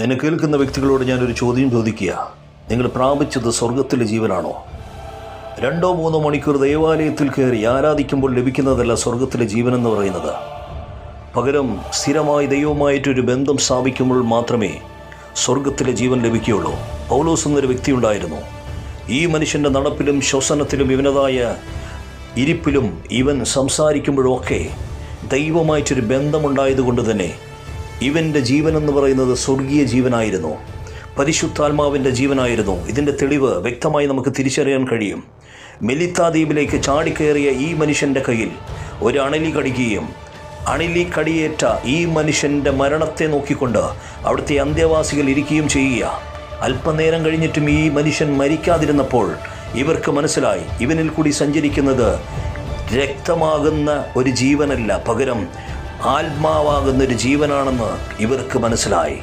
എന്നെ കേൾക്കുന്ന വ്യക്തികളോട് ഞാനൊരു ചോദ്യം ചോദിക്കുക. നിങ്ങൾ പ്രാപിച്ചത് സ്വർഗത്തിലെ ജീവനാണോ? 2-3 മണിക്കൂർ ദേവാലയത്തിൽ കയറി ആരാധിക്കുമ്പോൾ ലഭിക്കുന്നതല്ല സ്വർഗത്തിലെ ജീവനെന്ന് പറയുന്നത്. പകരം സ്ഥിരമായി ദൈവവുമായിട്ടൊരു ബന്ധം സ്ഥാപിക്കുമ്പോൾ മാത്രമേ സ്വർഗത്തിലെ ജീവൻ ലഭിക്കുകയുള്ളൂ. പൗലോസ് എന്നൊരു വ്യക്തി ഉണ്ടായിരുന്നു. ഈ മനുഷ്യൻ്റെ നടപ്പിലും ശ്വസനത്തിലും ഇവനതായ ഇരിപ്പിലും ഇവൻ സംസാരിക്കുമ്പോഴൊക്കെ ദൈവമായിട്ടൊരു ബന്ധമുണ്ടായതുകൊണ്ട് തന്നെ ഇവൻ്റെ ജീവനെന്ന് പറയുന്നത് സ്വർഗീയ ജീവനായിരുന്നു, പരിശുദ്ധാത്മാവിൻ്റെ ജീവനായിരുന്നു. ഇതിൻ്റെ തെളിവ് വ്യക്തമായി നമുക്ക് തിരിച്ചറിയാൻ കഴിയും. മെലിത്താ ദ്വീപിലേക്ക് ചാടിക്കയറിയ ഈ മനുഷ്യൻ്റെ കയ്യിൽ ഒരു അണലി കടിക്കുകയും അണലി കടിയേറ്റ ഈ മനുഷ്യൻ്റെ മരണത്തെ നോക്കിക്കൊണ്ട് അവിടുത്തെ അന്ത്യവാസികൾ ഇരിക്കുകയും ചെയ്യുക. അല്പനേരം കഴിഞ്ഞിട്ടും ഈ മനുഷ്യൻ മരിക്കാതിരുന്നപ്പോൾ ഇവർക്ക് മനസ്സിലായി ഇവനിൽ കൂടി സഞ്ചരിക്കുന്നത് രക്തമാകുന്ന ഒരു ജീവനല്ല, പകരം ആത്മാവാകുന്നൊരു ജീവനാണെന്ന് ഇവർക്ക് മനസ്സിലായി.